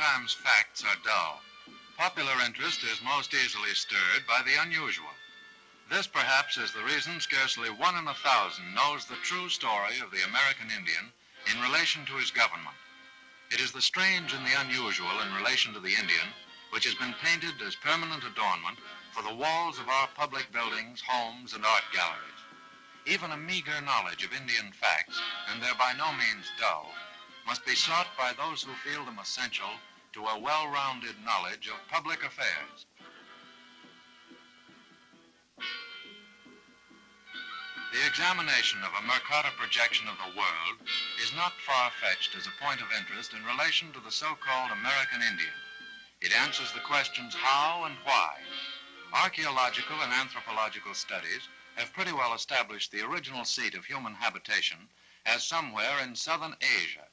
Sometimes facts are dull. Popular interest is most easily stirred by the unusual. This perhaps is the reason scarcely 1 in 1,000 knows the true story of the American Indian in relation to his government. It is the strange and the unusual in relation to the Indian which has been painted as permanent adornment for the walls of our public buildings, homes, and art galleries. Even a meager knowledge of Indian facts, and they're by no means dull, must be sought by those who feel them essential to a well-rounded knowledge of public affairs. The examination of a Mercator projection of the world is not far-fetched as a point of interest in relation to the so-called American Indian. It answers the questions how and why. Archaeological and anthropological studies have pretty well established the original seat of human habitation as somewhere in southern Asia.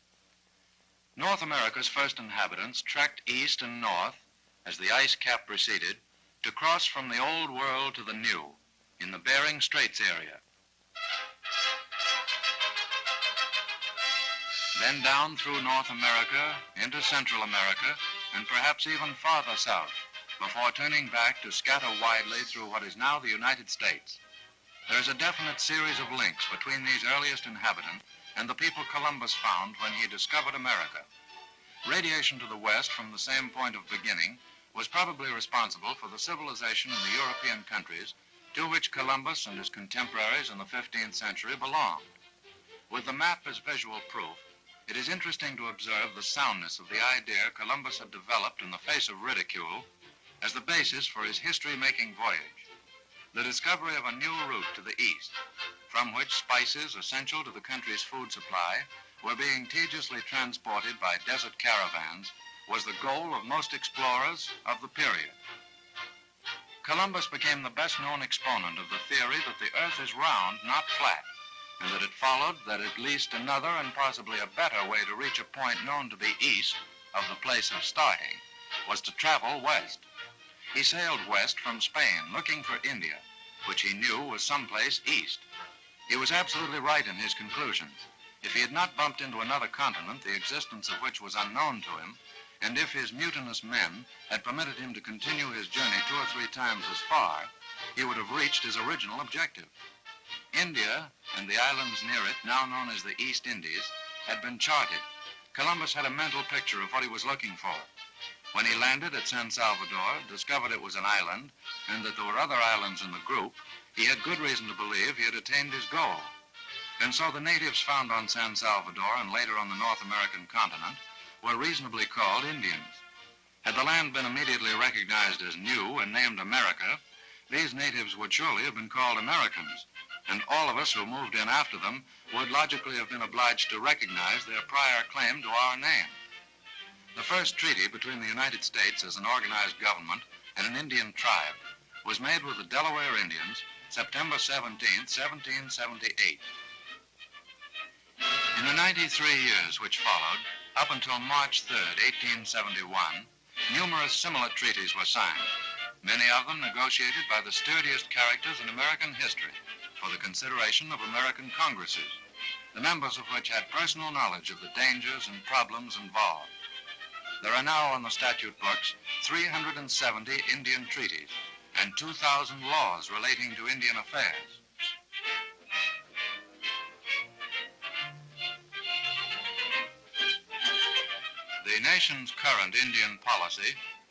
North America's first inhabitants trekked east and north as the ice cap receded to cross from the old world to the new in the Bering Straits area. Then down through North America, into Central America, and perhaps even farther south, before turning back to scatter widely through what is now the United States. There is a definite series of links between these earliest inhabitants and the people Columbus found when he discovered America. Radiation to the west from the same point of beginning was probably responsible for the civilization in the European countries to which Columbus and his contemporaries in the 15th century belonged. With the map as visual proof, it is interesting to observe the soundness of the idea Columbus had developed in the face of ridicule as the basis for his history-making voyage. The discovery of a new route to the east, from which spices essential to the country's food supply were being tediously transported by desert caravans, was the goal of most explorers of the period. Columbus became the best-known exponent of the theory that the earth is round, not flat, and that it followed that at least another and possibly a better way to reach a point known to be east of the place of starting was to travel west. He sailed west from Spain looking for India, which he knew was someplace east. He was absolutely right in his conclusions. If he had not bumped into another continent, the existence of which was unknown to him, and if his mutinous men had permitted him to continue his journey 2 or 3 times as far, he would have reached his original objective. India and the islands near it, now known as the East Indies, had been charted. Columbus had a mental picture of what he was looking for. When he landed at San Salvador, discovered it was an island, and that there were other islands in the group, he had good reason to believe he had attained his goal. And so the natives found on San Salvador and later on the North American continent were reasonably called Indians. Had the land been immediately recognized as new and named America, these natives would surely have been called Americans, and all of us who moved in after them would logically have been obliged to recognize their prior claim to our name. The first treaty between the United States as an organized government and an Indian tribe was made with the Delaware Indians September 17, 1778. In the 93 years which followed, up until March 3, 1871, numerous similar treaties were signed, many of them negotiated by the sturdiest characters in American history for the consideration of American Congresses, the members of which had personal knowledge of the dangers and problems involved. There are now on the statute books 370 Indian treaties and 2,000 laws relating to Indian affairs. The nation's current Indian policy,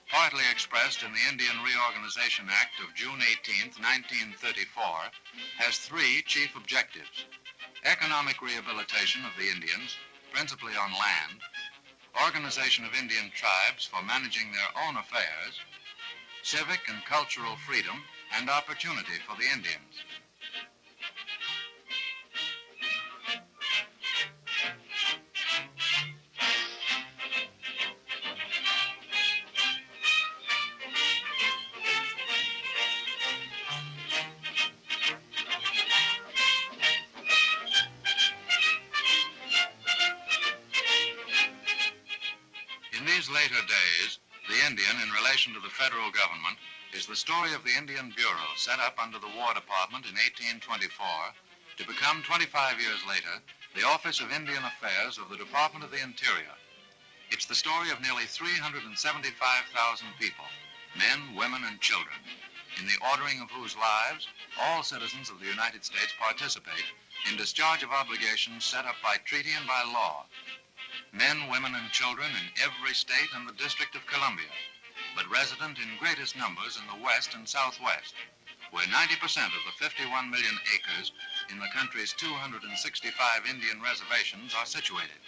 partly expressed in the Indian Reorganization Act of June 18, 1934, has 3 chief objectives: economic rehabilitation of the Indians, principally on land, organization of Indian tribes for managing their own affairs, civic and cultural freedom and opportunity for the Indians. In these later days, the Indian, in relation to the federal government, is the story of the Indian Bureau set up under the War Department in 1824 to become, 25 years later, the Office of Indian Affairs of the Department of the Interior. It's the story of nearly 375,000 people, men, women, and children, in the ordering of whose lives all citizens of the United States participate in discharge of obligations set up by treaty and by law. Men, women, and children in every state and the District of Columbia, but resident in greatest numbers in the West and Southwest, where 90% of the 51 million acres in the country's 265 Indian reservations are situated.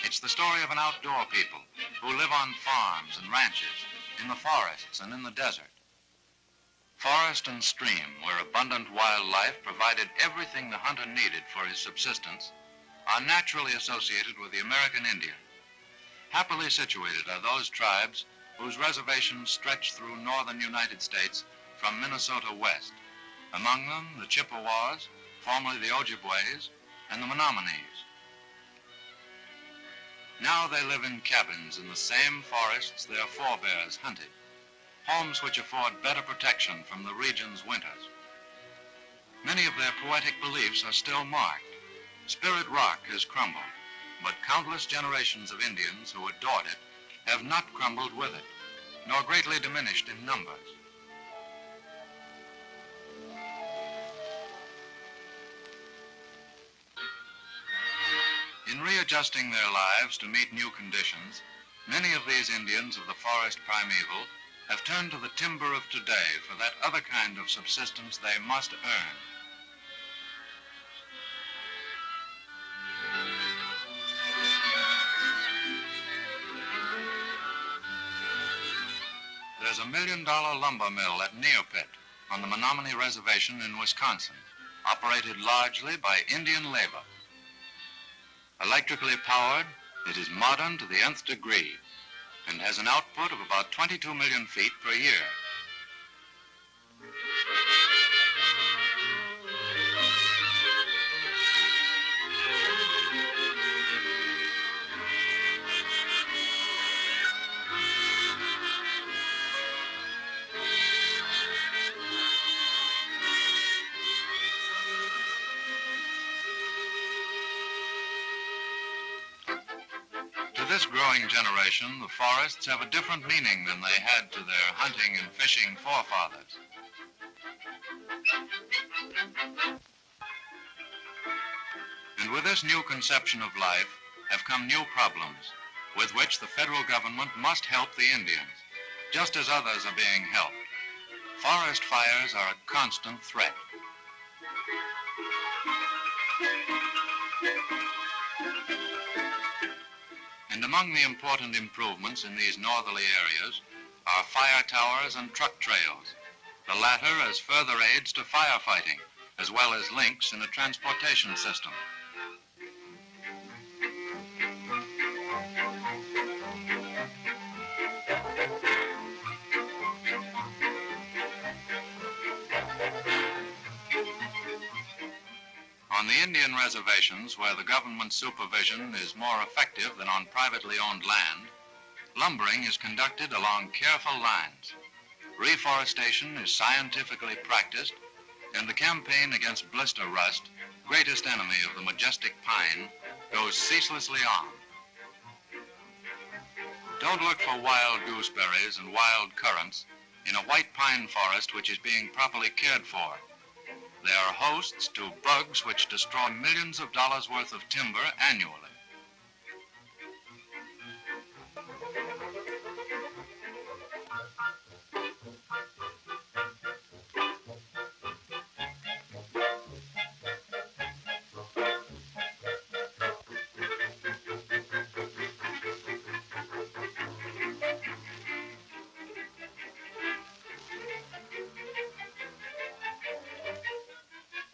It's the story of an outdoor people who live on farms and ranches, in the forests and in the desert. Forest and stream, where abundant wildlife provided everything the hunter needed for his subsistence, are naturally associated with the American Indian. Happily situated are those tribes whose reservations stretch through northern United States from Minnesota west. Among them, the Chippewas, formerly the Ojibways, and the Menominees. Now they live in cabins in the same forests their forebears hunted, homes which afford better protection from the region's winters. Many of their poetic beliefs are still marked. Spirit Rock has crumbled, but countless generations of Indians who adored it have not crumbled with it, nor greatly diminished in numbers. In readjusting their lives to meet new conditions, many of these Indians of the forest primeval have turned to the timber of today for that other kind of subsistence they must earn. There's a $1 million lumber mill at Neopit on the Menominee Reservation in Wisconsin, operated largely by Indian labor. Electrically powered, it is modern to the nth degree and has an output of about 22 million feet per year. To this growing generation, the forests have a different meaning than they had to their hunting and fishing forefathers. And with this new conception of life have come new problems with which the federal government must help the Indians, just as others are being helped. Forest fires are a constant threat. And among the important improvements in these northerly areas are fire towers and truck trails, the latter as further aids to firefighting, as well as links in the transportation system. On the Indian reservations, where the government supervision is more effective than on privately owned land, lumbering is conducted along careful lines. Reforestation is scientifically practiced, and the campaign against blister rust, greatest enemy of the majestic pine, goes ceaselessly on. Don't look for wild gooseberries and wild currants in a white pine forest which is being properly cared for. They are hosts to bugs which destroy millions of dollars worth of timber annually.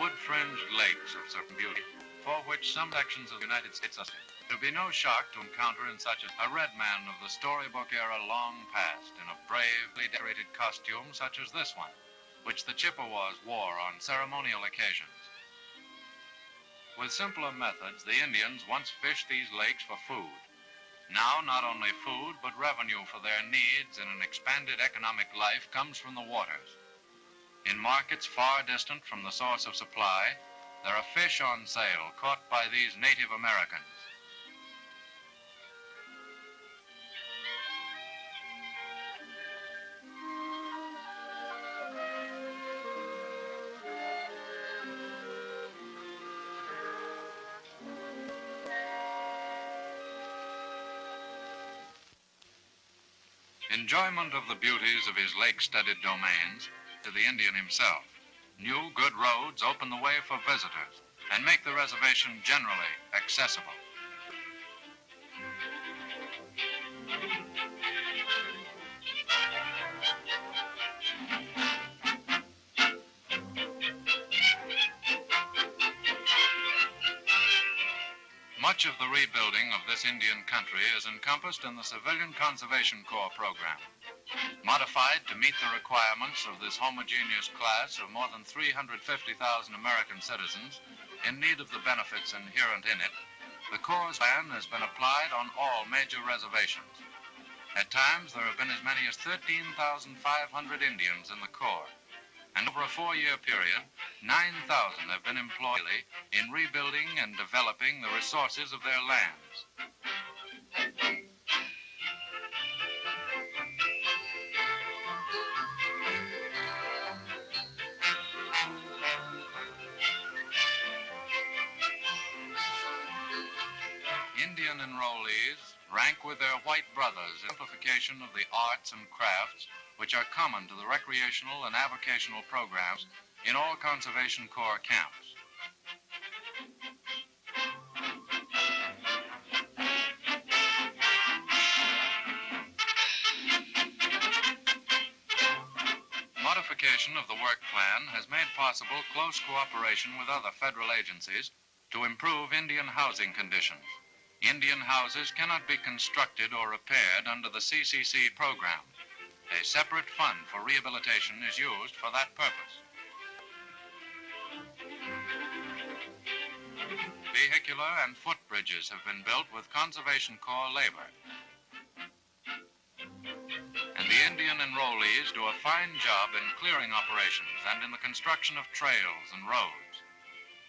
Wood-fringed lakes of certain beauty, for which some sections of the United States are. It would be no shock to encounter in such a red man of the storybook era long past in a bravely decorated costume such as this one, which the Chippewas wore on ceremonial occasions. With simpler methods, the Indians once fished these lakes for food. Now, not only food, but revenue for their needs in an expanded economic life comes from the waters. In markets far distant from the source of supply, there are fish on sale caught by these Native Americans. Enjoyment of the beauties of his lake-studded domains to the Indian himself. New good roads open the way for visitors and make the reservation generally accessible. Much of the rebuilding of this Indian country is encompassed in the Civilian Conservation Corps program. Modified to meet the requirements of this homogeneous class of more than 350,000 American citizens in need of the benefits inherent in it, the Corps' plan has been applied on all major reservations. At times, there have been as many as 13,500 Indians in the Corps, and over a 4-year period, 9,000 have been employed in rebuilding and developing the resources of their lands. Indian enrollees rank with their white brothers in simplification of the arts and crafts which are common to the recreational and avocational programs in all Conservation Corps camps. Modification of the work plan has made possible close cooperation with other federal agencies to improve Indian housing conditions. Indian houses cannot be constructed or repaired under the CCC program. A separate fund for rehabilitation is used for that purpose. Vehicular and footbridges have been built with Conservation Corps labor. And the Indian enrollees do a fine job in clearing operations and in the construction of trails and roads.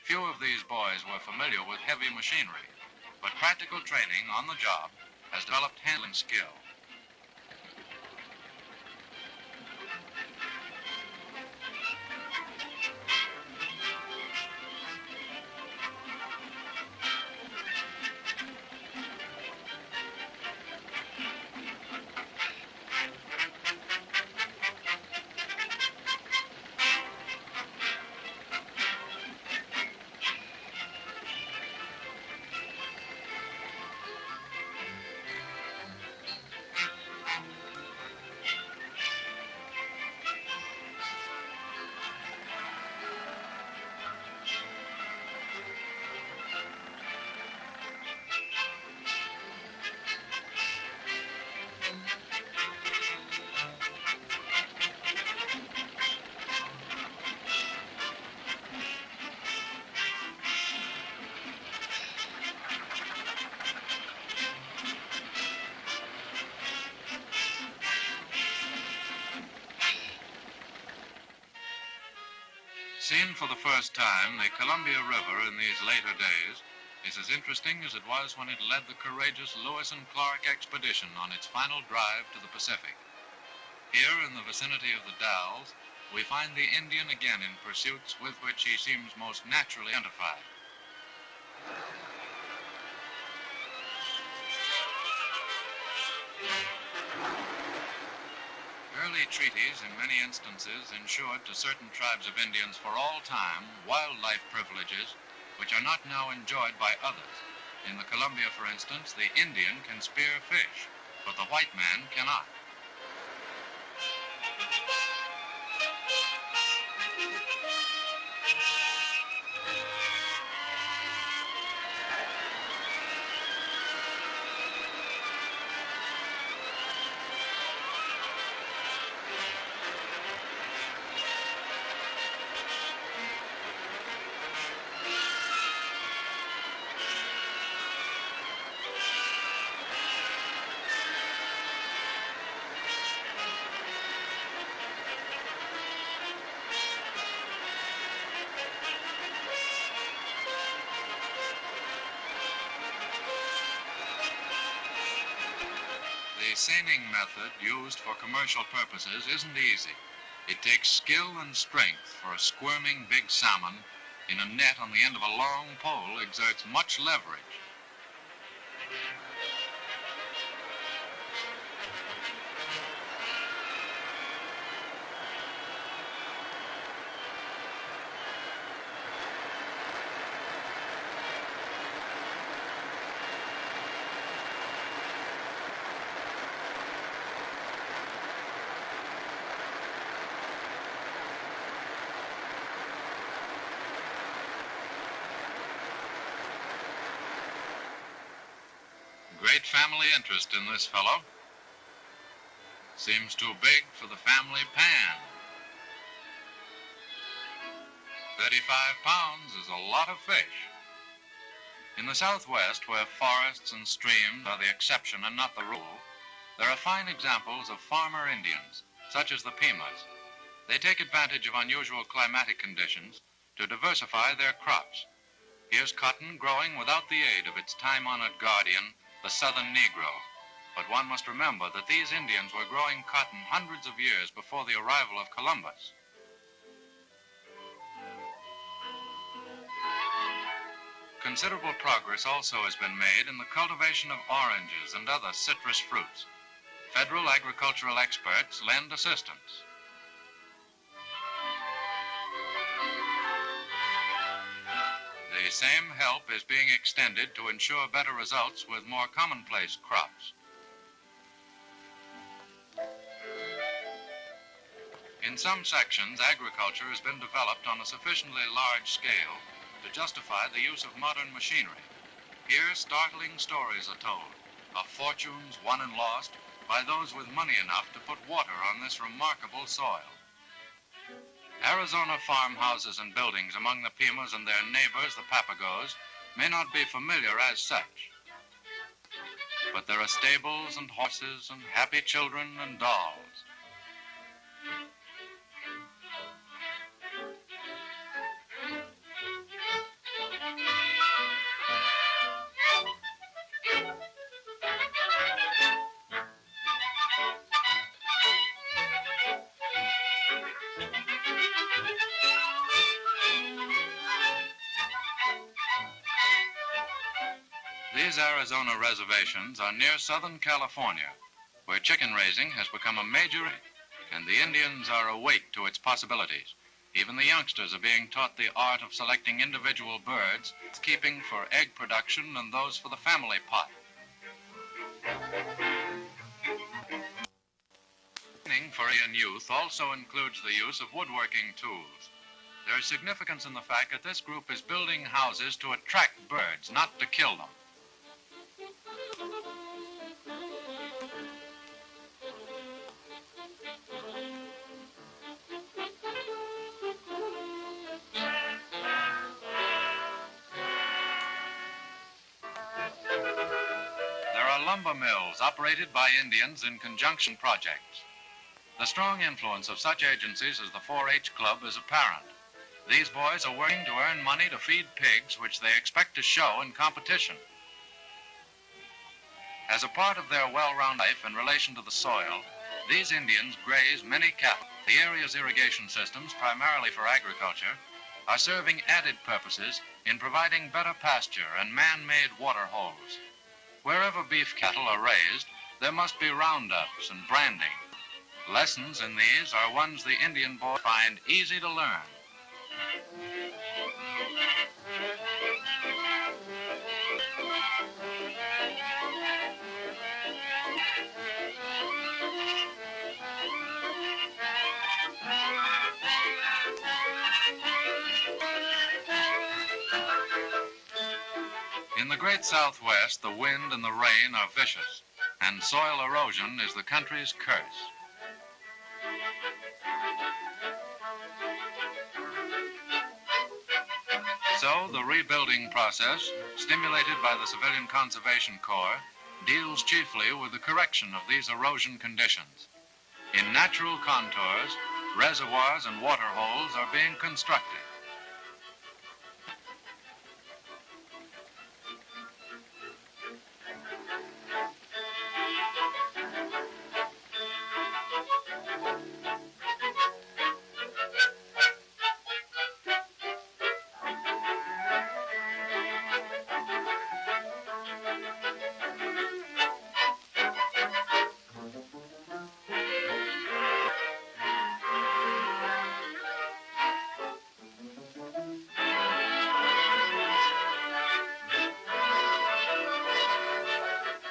Few of these boys were familiar with heavy machinery, but practical training on the job has developed handling skill. Seen for the first time, the Columbia River in these later days is as interesting as it was when it led the courageous Lewis and Clark expedition on its final drive to the Pacific. Here in the vicinity of the Dalles, we find the Indian again in pursuits with which he seems most naturally identified. Early treaties in many instances ensured to certain tribes of Indians for all time wildlife privileges which are not now enjoyed by others. In the Columbia, for instance, the Indian can spear fish, but the white man cannot. The seining method used for commercial purposes isn't easy. It takes skill and strength, for a squirming big salmon in a net on the end of a long pole exerts much leverage. Great family interest in this fellow. Seems too big for the family pan. 35 pounds is a lot of fish. In the Southwest, where forests and streams are the exception and not the rule, there are fine examples of farmer Indians, such as the Pimas. They take advantage of unusual climatic conditions to diversify their crops. Here's cotton growing without the aid of its time-honored guardian, the southern Negro. But one must remember that these Indians were growing cotton hundreds of years before the arrival of Columbus. Considerable progress also has been made in the cultivation of oranges and other citrus fruits. Federal agricultural experts lend assistance. The same help is being extended to ensure better results with more commonplace crops. In some sections, agriculture has been developed on a sufficiently large scale to justify the use of modern machinery. Here, startling stories are told of fortunes won and lost by those with money enough to put water on this remarkable soil. Arizona farmhouses and buildings among the Pimas and their neighbors, the Papagos, may not be familiar as such. But there are stables and horses and happy children and dolls. These Arizona reservations are near Southern California, where chicken raising has become a major, and the Indians are awake to its possibilities. Even the youngsters are being taught the art of selecting individual birds, keeping for egg production and those for the family pot. Training for Indian youth also includes the use of woodworking tools. There is significance in the fact that this group is building houses to attract birds, not to kill them. Lumber mills operated by Indians in conjunction projects. The strong influence of such agencies as the 4-H Club is apparent. These boys are working to earn money to feed pigs, which they expect to show in competition. As a part of their well-rounded life in relation to the soil, these Indians graze many cattle. The area's irrigation systems, primarily for agriculture, are serving added purposes in providing better pasture and man-made water holes. Wherever beef cattle are raised, there must be roundups and branding. Lessons in these are ones the Indian boys find easy to learn. In the great Southwest, the wind and the rain are vicious, and soil erosion is the country's curse. So the rebuilding process, stimulated by the Civilian Conservation Corps, deals chiefly with the correction of these erosion conditions. In natural contours, reservoirs and water holes are being constructed.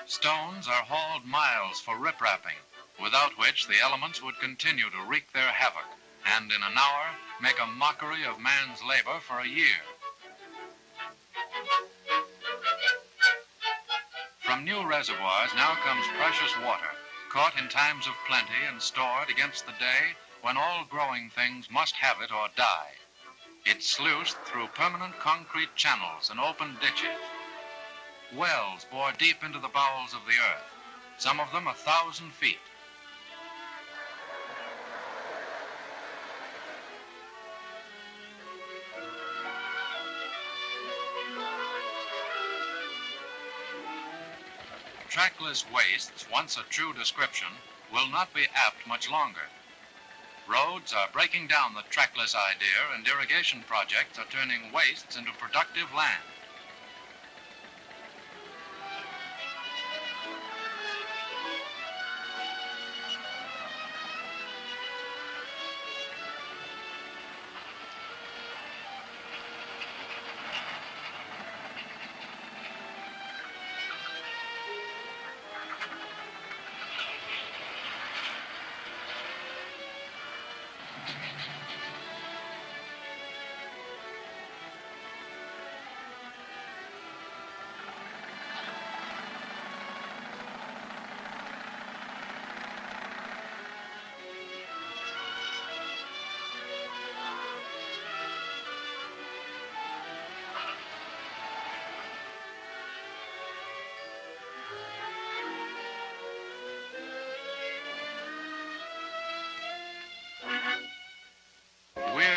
Stones are hauled miles for riprapping, without which the elements would continue to wreak their havoc, and in an hour make a mockery of man's labor for a year. From new reservoirs now comes precious water, caught in times of plenty and stored against the day when all growing things must have it or die. It's sluiced through permanent concrete channels and open ditches. Wells bore deep into the bowels of the earth, some of them 1,000 feet. Trackless wastes, once a true description, will not be apt much longer. Roads are breaking down the trackless idea, and irrigation projects are turning wastes into productive land.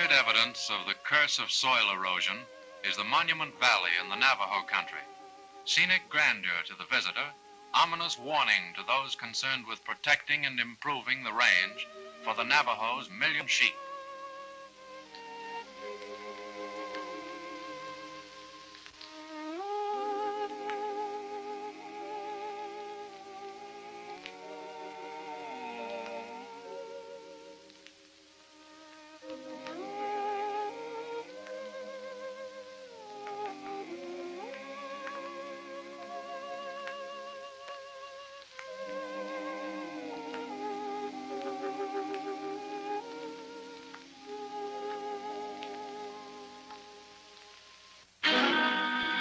Evidence of the curse of soil erosion is the Monument Valley in the Navajo country. Scenic grandeur to the visitor, ominous warning to those concerned with protecting and improving the range for the Navajo's million sheep.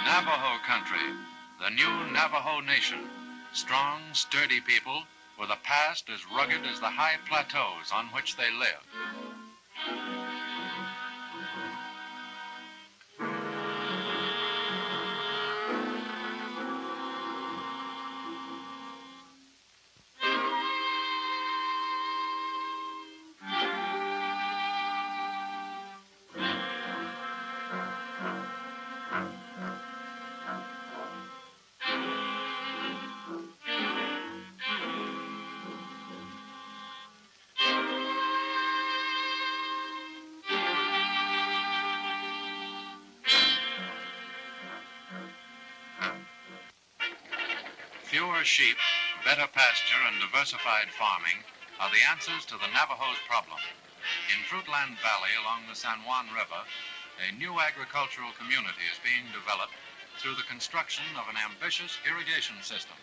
Navajo country, the new Navajo nation, strong, sturdy people with a past as rugged as the high plateaus on which they live. Fewer sheep, better pasture, and diversified farming are the answers to the Navajo's problem. In Fruitland Valley along the San Juan River, a new agricultural community is being developed through the construction of an ambitious irrigation system.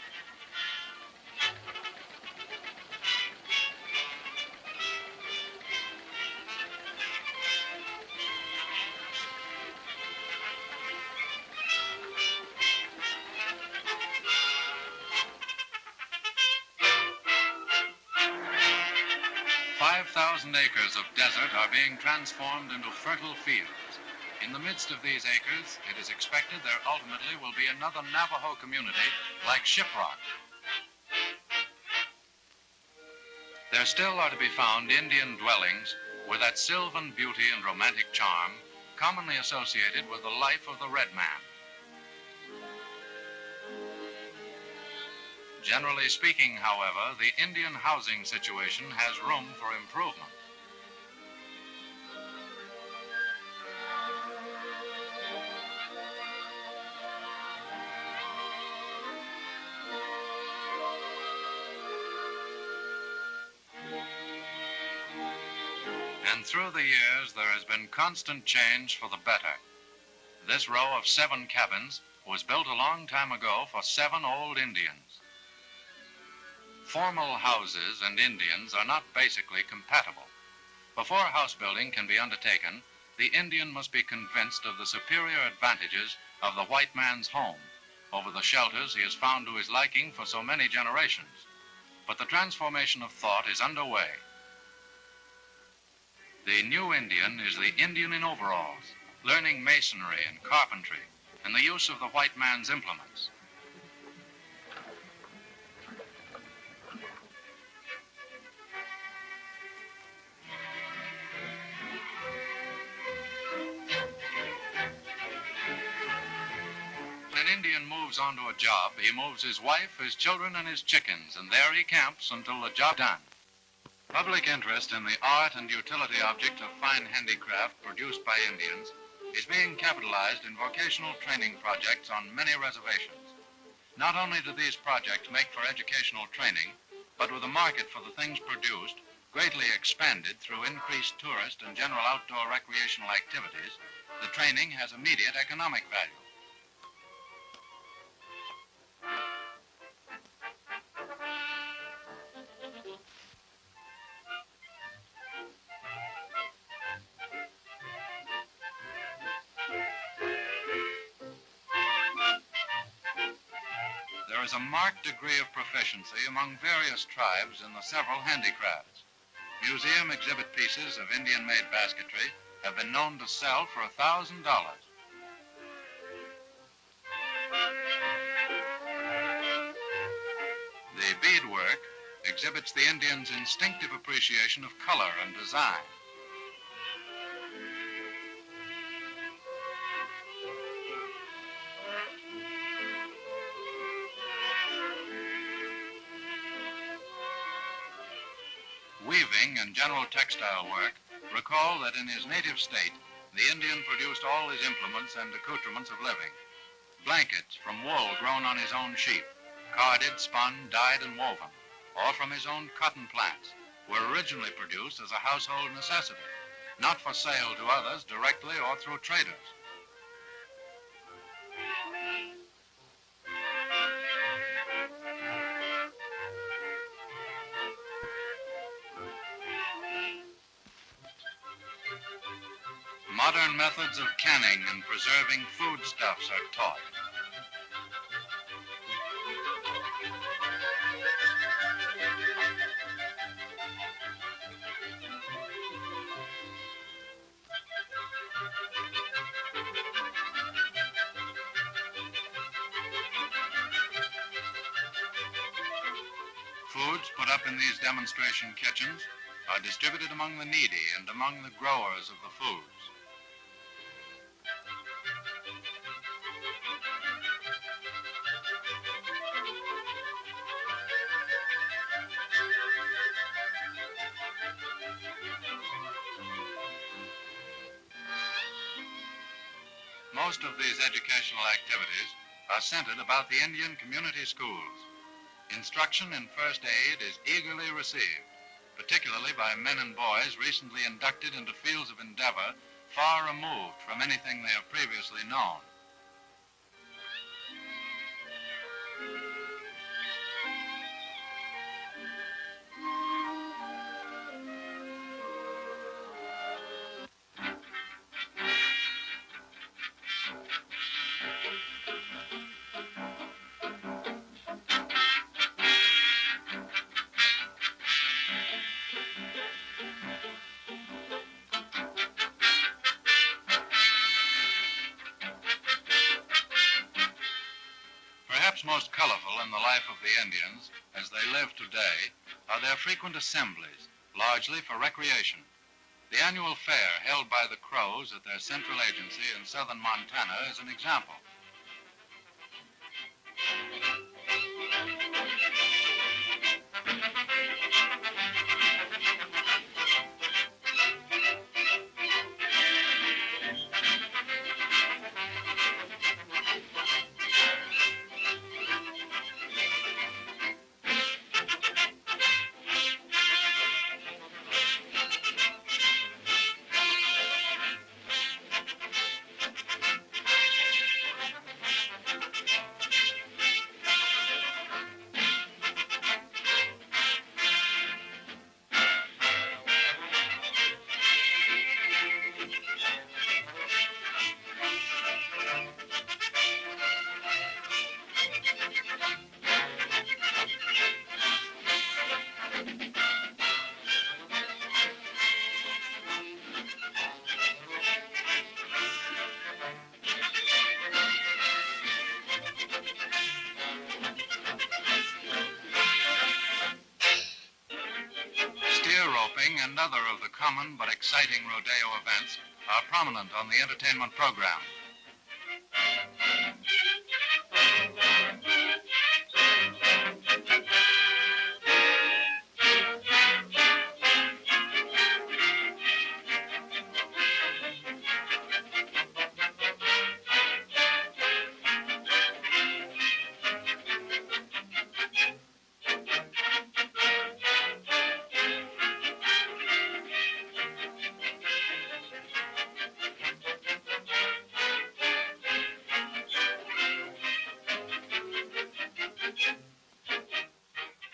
5,000 acres of desert are being transformed into fertile fields. In the midst of these acres, it is expected there ultimately will be another Navajo community like Shiprock. There still are to be found Indian dwellings with that sylvan beauty and romantic charm commonly associated with the life of the red man. Generally speaking, however, the Indian housing situation has room for improvement. And through the years, there has been constant change for the better. This row of 7 cabins was built a long time ago for 7 old Indians. Formal houses and Indians are not basically compatible. Before house building can be undertaken, the Indian must be convinced of the superior advantages of the white man's home, over the shelters he has found to his liking for so many generations. But the transformation of thought is underway. The new Indian is the Indian in overalls, learning masonry and carpentry and the use of the white man's implements. When an Indian moves onto a job, he moves his wife, his children, and his chickens, and there he camps until the job's done. Public interest in the art and utility object of fine handicraft produced by Indians is being capitalized in vocational training projects on many reservations. Not only do these projects make for educational training, but with a market for the things produced greatly expanded through increased tourist and general outdoor recreational activities, the training has immediate economic value. There is a marked degree of proficiency among various tribes in the several handicrafts. Museum exhibit pieces of Indian-made basketry have been known to sell for $1,000. The beadwork exhibits the Indians' instinctive appreciation of color and design. Weaving and general textile work recall that in his native state, the Indian produced all his implements and accoutrements of living. Blankets from wool grown on his own sheep, carded, spun, dyed, and woven, or from his own cotton plants, were originally produced as a household necessity, not for sale to others directly or through traders. Modern methods of canning and preserving foodstuffs are taught. Foods put up in these demonstration kitchens are distributed among the needy and among the growers of the foods. Most of these educational activities are centered about the Indian community schools. Instruction in first aid is eagerly received, particularly by men and boys recently inducted into fields of endeavor far removed from anything they have previously known. Perhaps most colorful in the life of the Indians, as they live today, are their frequent assemblies, largely for recreation. The annual fair held by the Crows at their central agency in southern Montana is an example. another of the common but exciting rodeo events are prominent on the entertainment program.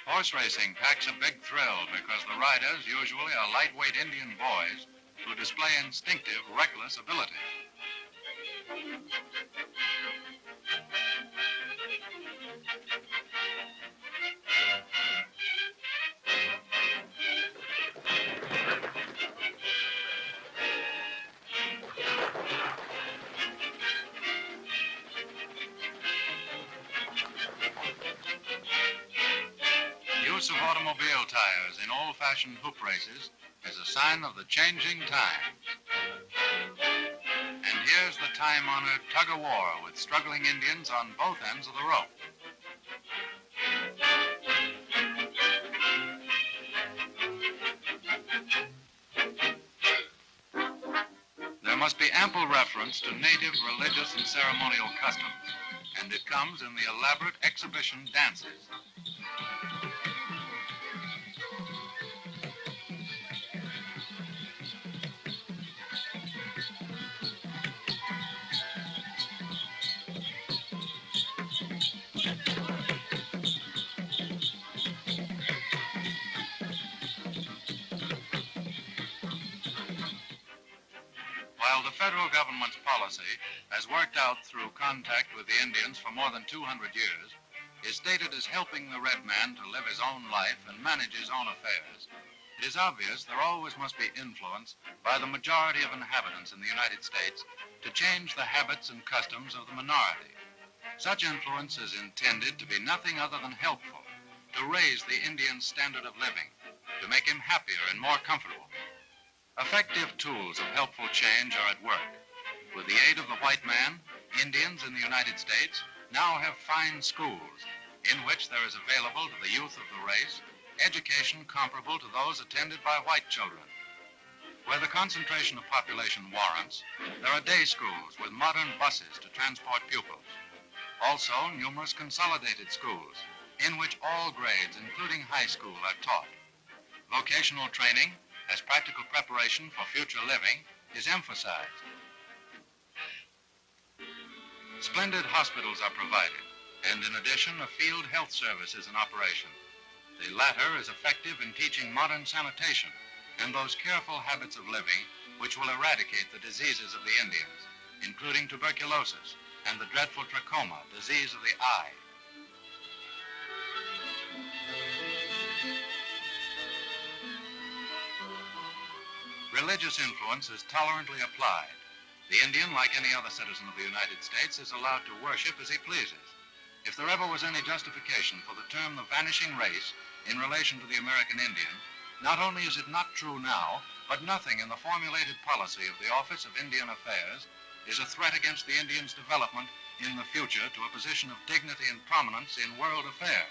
Horse racing packs a big thrill because the riders usually are lightweight Indian boys who display instinctive, reckless ability. Use of automobile tires in old-fashioned hoop races is a sign of the changing times. And here's the time-honored tug-of-war with struggling Indians on both ends of the rope. There must be ample reference to native religious and ceremonial customs, and it comes in the elaborate exhibition dances. While the federal government's policy has worked out through contact with the Indians for more than 200 years, is stated as helping the red man to live his own life and manage his own affairs, it is obvious there always must be influence by the majority of inhabitants in the United States to change the habits and customs of the minority. Such influence is intended to be nothing other than helpful, to raise the Indian's standard of living, to make him happier and more comfortable. Effective tools of helpful change are at work. With the aid of the white man, Indians in the United States now have fine schools in which there is available to the youth of the race education comparable to those attended by white children. Where the concentration of population warrants, there are day schools with modern buses to transport pupils. Also, numerous consolidated schools in which all grades, including high school, are taught. Vocational training as practical preparation for future living is emphasized. Splendid hospitals are provided, and in addition, a field health service is in operation. The latter is effective in teaching modern sanitation and those careful habits of living which will eradicate the diseases of the Indians, including tuberculosis and the dreadful trachoma, disease of the eye. Religious influence is tolerantly applied. The Indian, like any other citizen of the United States, is allowed to worship as he pleases. If there ever was any justification for the term the vanishing race in relation to the American Indian, not only is it not true now, but nothing in the formulated policy of the Office of Indian Affairs is a threat against the Indian's development in the future to a position of dignity and prominence in world affairs.